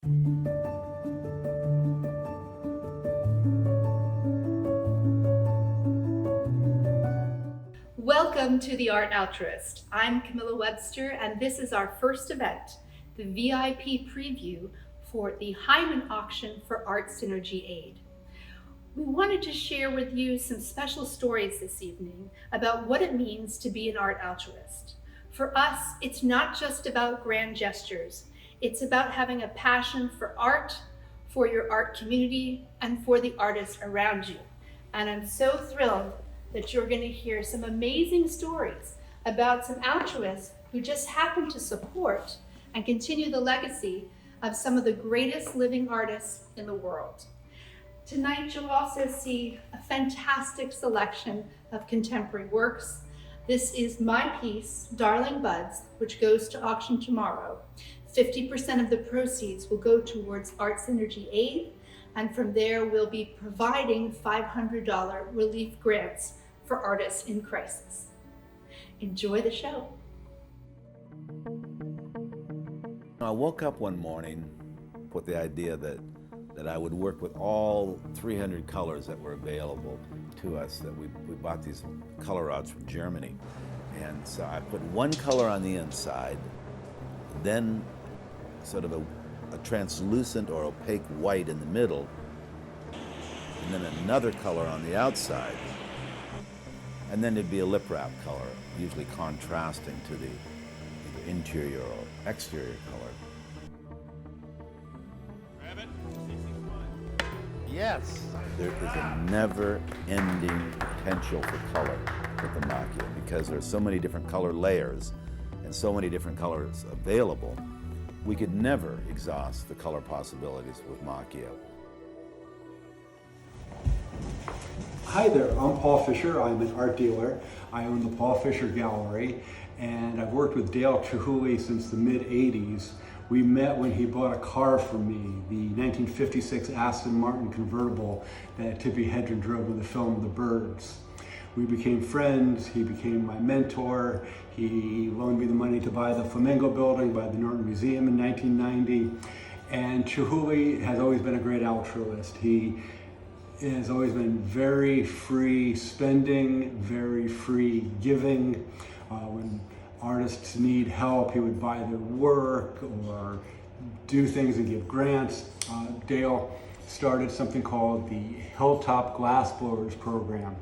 Welcome to the Art Altruist. I'm Camilla Webster, and this is our first event, the VIP preview for the Hyman Auction for Art Synergy Aid. We wanted to share with you some special stories this evening about what it means to be an art altruist. For us, it's not just about grand gestures. It's about having a passion for art, for your art community, and for the artists around you. And I'm so thrilled that you're going to hear some amazing stories about some altruists who just happen to support and continue the legacy of some of the greatest living artists in the world. Tonight, you'll also see a fantastic selection of contemporary works. This is my piece, Darling Buds, which goes to auction tomorrow. 50% of the proceeds will go towards Art Synergy Aid, and from there we'll be providing $500 relief grants for artists in crisis. Enjoy the show. I woke up one morning with the idea that I would work with all 300 colors that were available to us, that we bought these color rods from Germany. And so I put one color on the inside, then sort of a translucent or opaque white in the middle, and then another color on the outside. And then it'd be a lip wrap color, usually contrasting to the either interior or exterior color. Yes! There is a never-ending potential for color with the macchia because there's so many different color layers and so many different colors available. We could never exhaust the color possibilities with macchia. Hi there, I'm Paul Fisher. I'm an art dealer. I own the Paul Fisher Gallery, and I've worked with Dale Chihuly since the mid-'80s. We met when he bought a car for me, the 1956 Aston Martin convertible that Tippi Hedren drove in the film The Birds. We became friends. He became my mentor. He loaned me the money to buy the Flamingo building by the Norton Museum in 1990. And Chihuly has always been a great altruist. He has always been very free spending, very free giving. When artists need help, he would buy their work or do things and give grants. Dale started something called the Hilltop Glassblowers program.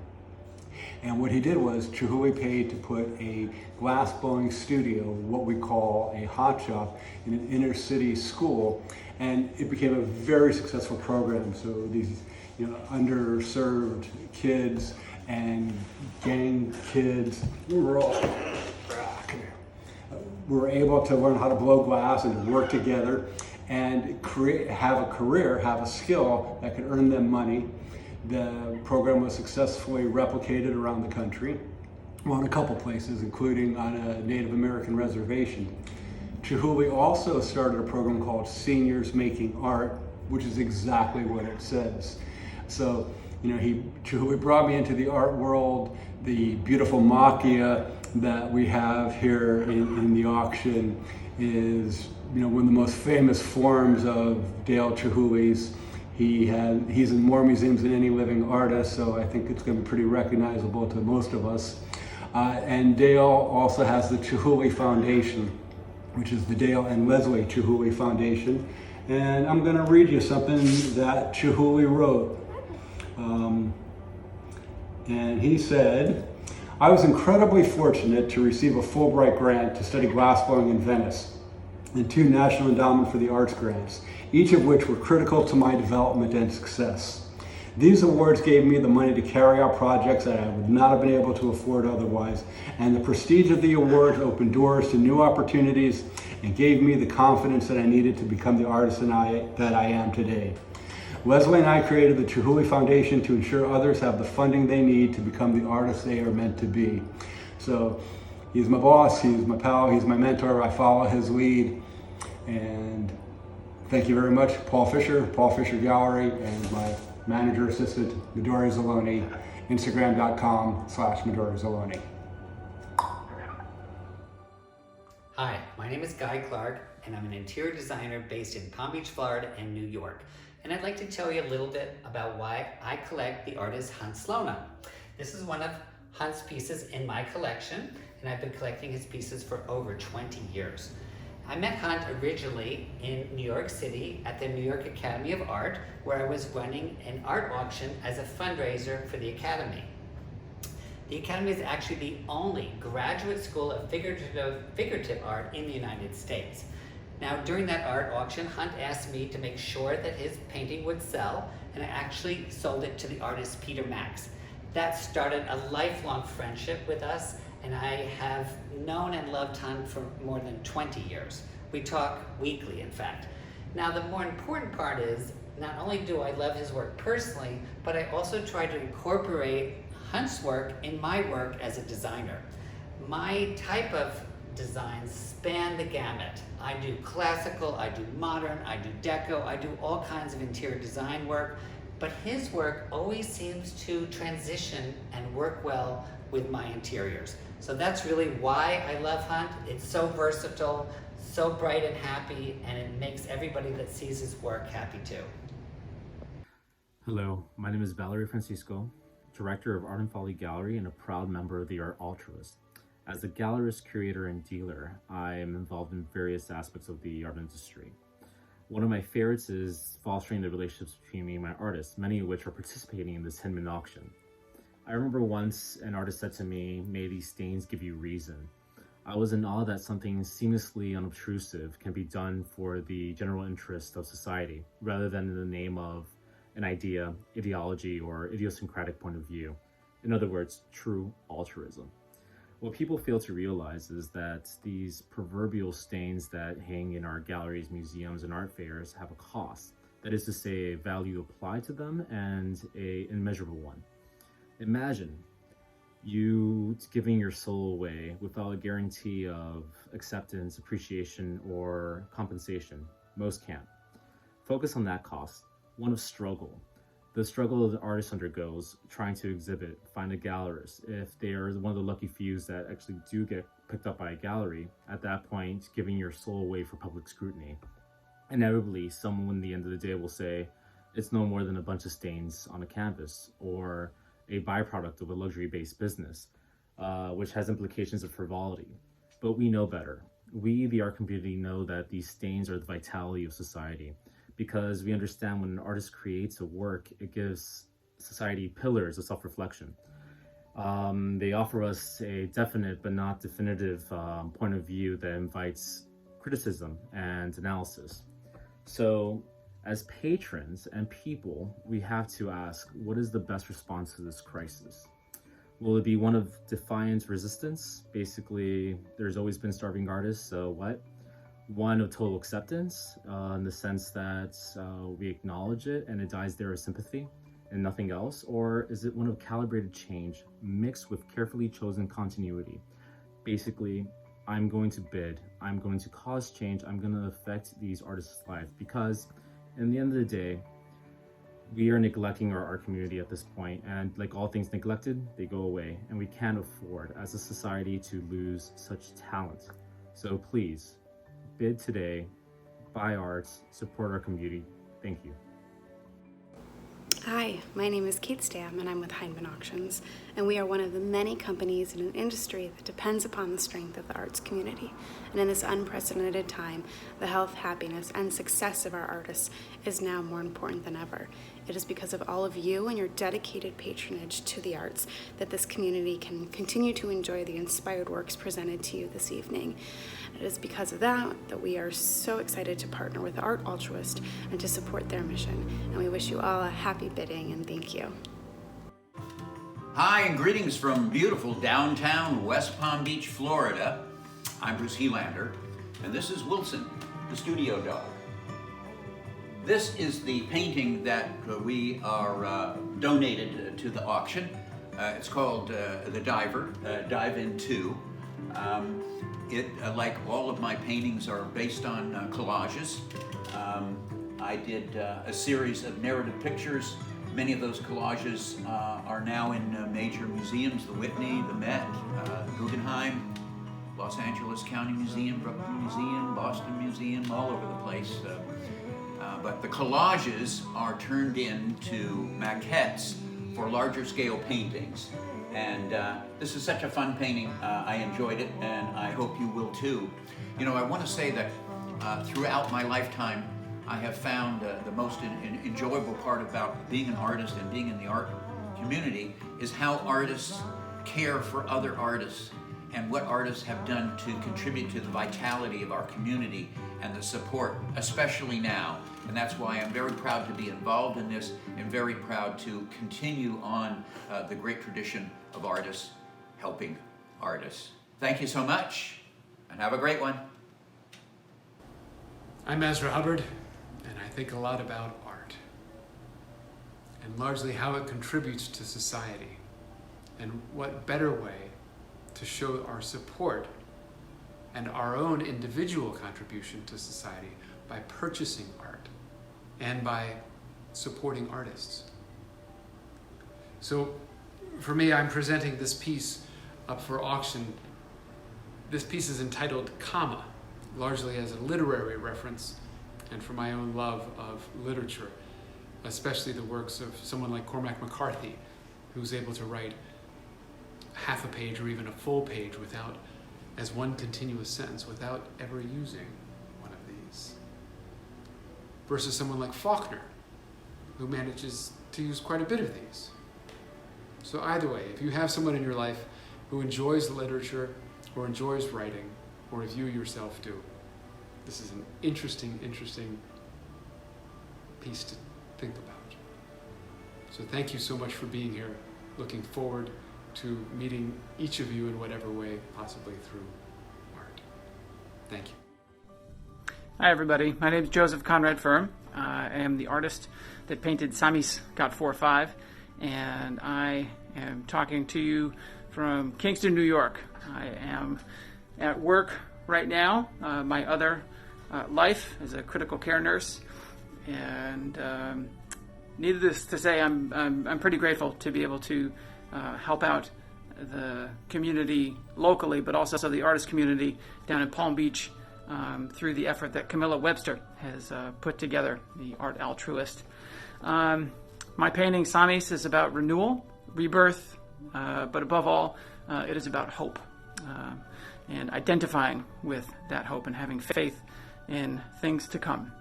And what he did was Chihuly paid to put a glass blowing studio, what we call a hot shop, in an inner city school, and it became a very successful program. So these underserved kids and gang kids were able to learn how to blow glass and work together and have a career, have a skill that could earn them money. The program was successfully replicated around the country, well, in a couple places, including on a Native American reservation. Chihuly also started a program called Seniors Making Art, which is exactly what it says. So, Chihuly brought me into the art world. The beautiful macchia that we have here in the auction is, one of the most famous forms of Dale Chihuly's. He's in more museums than any living artist, so I think it's going to be pretty recognizable to most of us. And Dale also has the Chihuly Foundation, which is the Dale and Leslie Chihuly Foundation. And I'm going to read you something that Chihuly wrote. And he said, "I was incredibly fortunate to receive a Fulbright grant to study glassblowing in Venice and 2 National Endowment for the Arts grants, each of which were critical to my development and success. These awards gave me the money to carry out projects that I would not have been able to afford otherwise, and the prestige of the awards opened doors to new opportunities and gave me the confidence that I needed to become the artist that I am today. Leslie and I created the Chihuly Foundation to ensure others have the funding they need to become the artists they are meant to be." So he's my boss, he's my pal, he's my mentor. I follow his lead. And thank you very much, Paul Fisher Gallery, and my manager assistant, Midori Zaloni, Instagram.com/Midori Zaloni. Hi, my name is Guy Clark, and I'm an interior designer based in Palm Beach, Florida and New York. And I'd like to tell you a little bit about why I collect the artist Hunt Slonem. This is one of Hunt's pieces in my collection, and I've been collecting his pieces for over 20 years. I met Hunt originally in New York City at the New York Academy of Art, where I was running an art auction as a fundraiser for the Academy. The Academy is actually the only graduate school of figurative art in the United States. Now, during that art auction, Hunt asked me to make sure that his painting would sell, and I actually sold it to the artist Peter Max. That started a lifelong friendship with us, and I have known and loved Hunt for more than 20 years. We talk weekly, in fact. Now, the more important part is, not only do I love his work personally, but I also try to incorporate Hunt's work in my work as a designer. My type of designs span the gamut. I do classical, I do modern, I do deco, I do all kinds of interior design work, but his work always seems to transition and work well with my interiors. So that's really why I love Hunt. It's so versatile, so bright and happy, and it makes everybody that sees his work happy too. Hello, my name is Valerie Francisco, Director of Art and Folly Gallery and a proud member of the Art Altruist. As a gallerist, curator, and dealer, I am involved in various aspects of the art industry. One of my favorites is fostering the relationships between me and my artists, many of which are participating in this Hinman auction. I remember once an artist said to me, "May these stains give you reason." I was in awe that something seamlessly unobtrusive can be done for the general interest of society, rather than in the name of an idea, ideology, or idiosyncratic point of view. In other words, true altruism. What people fail to realize is that these proverbial stains that hang in our galleries, museums, and art fairs have a cost. That is to say, a value applied to them and an immeasurable one. Imagine you giving your soul away without a guarantee of acceptance, appreciation, or compensation. Most can't. Focus on that cost, one of struggle. The struggle the artist undergoes trying to exhibit, find a gallerist. If they are one of the lucky few that actually do get picked up by a gallery, at that point, giving your soul away for public scrutiny. Inevitably, someone at the end of the day will say, it's no more than a bunch of stains on a canvas, or a byproduct of a luxury-based business, which has implications of frivolity. But we know better. We, the art community, know that these stains are the vitality of society, because we understand when an artist creates a work, it gives society pillars of self-reflection. They offer us a definite but not definitive point of view that invites criticism and analysis. So, as patrons and people, we have to ask, what is the best response to this crisis? Will it be one of defiant resistance? Basically, there's always been starving artists, so what? One of total acceptance, in the sense that we acknowledge it and it dies there as sympathy and nothing else? Or is it one of calibrated change mixed with carefully chosen continuity? Basically, I'm going to bid, I'm going to cause change, I'm going to affect these artists' lives, because in the end of the day, we are neglecting our art community at this point, and like all things neglected, they go away, and we can't afford as a society to lose such talent. So please, bid today, buy art, support our community. Thank you. Hi, my name is Kate Stam, and I'm with Hinman Auctions, and we are one of the many companies in an industry that depends upon the strength of the arts community. And in this unprecedented time, the health, happiness, and success of our artists is now more important than ever. It is because of all of you and your dedicated patronage to the arts that this community can continue to enjoy the inspired works presented to you this evening. It is because of that we are so excited to partner with Art Altruist and to support their mission. And we wish you all a happy bidding, and thank you. Hi, and greetings from beautiful downtown West Palm Beach, Florida. I'm Bruce Helander, and this is Wilson, the studio dog. This is the painting that we are donated to the auction. It's called The Diver, Dive In 2. Like all of my paintings, are based on collages. I did a series of narrative pictures. Many of those collages are now in major museums, the Whitney, the Met, Guggenheim, Los Angeles County Museum, Brooklyn Museum, Boston Museum, all over the place. But the collages are turned into maquettes for larger scale paintings. And this is such a fun painting. I enjoyed it, and I hope you will too. You know, I want to say that throughout my lifetime, I have found the most enjoyable part about being an artist and being in the art community is how artists care for other artists and what artists have done to contribute to the vitality of our community and the support, especially now. And that's why I'm very proud to be involved in this and very proud to continue on the great tradition of artists helping artists. Thank you so much, and have a great one. I'm Ezra Hubbard, and I think a lot about art, and largely how it contributes to society, and what better way to show our support and our own individual contribution to society by purchasing art and by supporting artists. So for me, I'm presenting this piece up for auction. This piece is entitled Comma, largely as a literary reference and for my own love of literature, especially the works of someone like Cormac McCarthy, who's able to write half a page or even a full page without, as one continuous sentence, without ever using one of these. Versus someone like Faulkner, who manages to use quite a bit of these. So either way, if you have someone in your life who enjoys literature or enjoys writing, or if you yourself do, this is an interesting piece to think about. So thank you so much for being here. Looking forward to meeting each of you in whatever way, possibly through art. Thank you. Hi everybody, my name is Joseph Conrad Firm. I am the artist that painted Samis Got 4-5, and I am talking to you from Kingston, New York. I am at work right now. My other life as a critical care nurse, and needless to say, I'm pretty grateful to be able to help out the community locally, but also the artist community down in Palm Beach through the effort that Camilla Webster has put together, the Art Altruist. My painting, Samis, is about renewal, rebirth, but above all, it is about hope and identifying with that hope and having faith in things to come.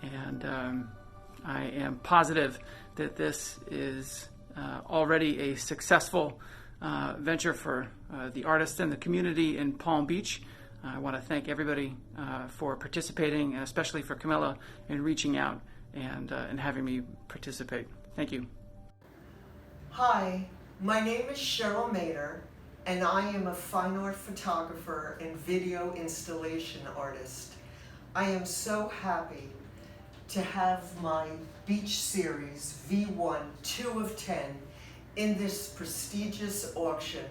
And I am positive that this is already a successful venture for the artists and the community in Palm Beach. I want to thank everybody for participating, and especially for Camilla in reaching out and having me participate. Thank you. Hi, my name is Cheryl Mader, and I am a fine art photographer and video installation artist. I am so happy to have my Beach Series V1 2 of 10 in this prestigious auction,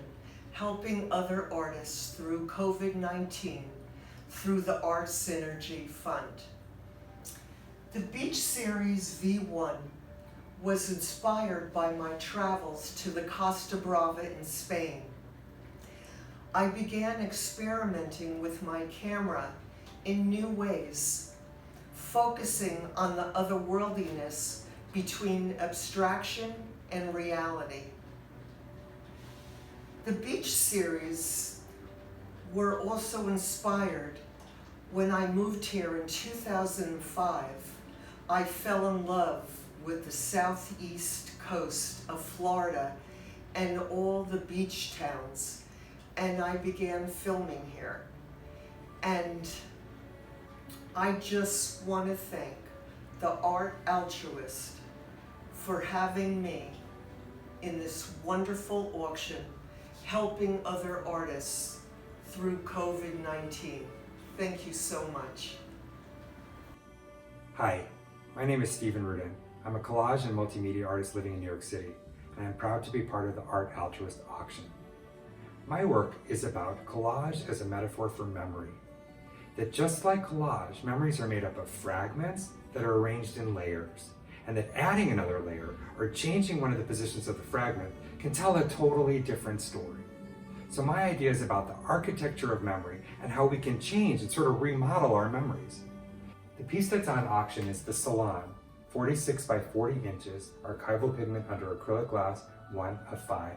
helping other artists through COVID-19 through the Art Synergy Fund. The Beach Series V1 was inspired by my travels to the Costa Brava in Spain. I began experimenting with my camera in new ways, focusing on the otherworldliness between abstraction and reality. The Beach Series were also inspired when I moved here in 2005. I fell in love with the southeast coast of Florida and all the beach towns, and I began filming here. And I just want to thank the Art Altruist for having me in this wonderful auction, helping other artists through COVID-19. Thank you so much. Hi, my name is Stephen Rudin. I'm a collage and multimedia artist living in New York City, and I'm proud to be part of the Art Altruist auction. My work is about collage as a metaphor for memory. That just like collage, memories are made up of fragments that are arranged in layers, and that adding another layer or changing one of the positions of the fragment can tell a totally different story. So my idea is about the architecture of memory and how we can change and sort of remodel our memories. The piece that's on auction is the Salon, 46 by 40 inches, archival pigment under acrylic glass, 1 of 5.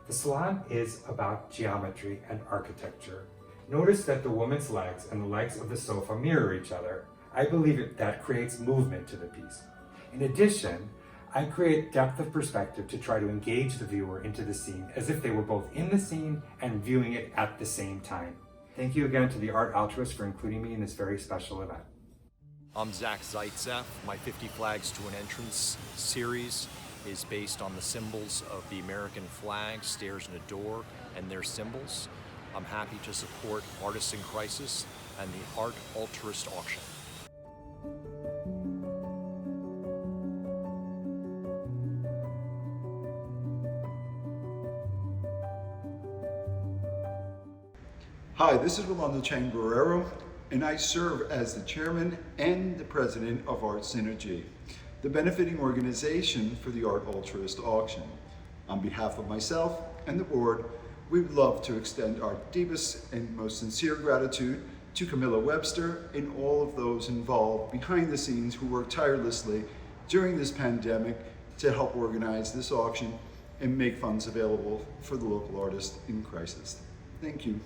The Salon is about geometry and architecture. Notice that the woman's legs and the legs of the sofa mirror each other. I believe that creates movement to the piece. In addition, I create depth of perspective to try to engage the viewer into the scene as if they were both in the scene and viewing it at the same time. Thank you again to the Art Altruist for including me in this very special event. I'm Zach Zaitsev. My 50 Flags to an Entrance series is based on the symbols of the American flag, stairs and a door, and their symbols. I'm happy to support Artists in Crisis and the Art Altruist auction. Hi, this is Rolando Chang Guerrero, and I serve as the chairman and the president of Art Synergy, the benefiting organization for the Art Altruist auction. On behalf of myself and the board, we would love to extend our deepest and most sincere gratitude to Camilla Webster and all of those involved behind the scenes who worked tirelessly during this pandemic to help organize this auction and make funds available for the local artists in crisis. Thank you.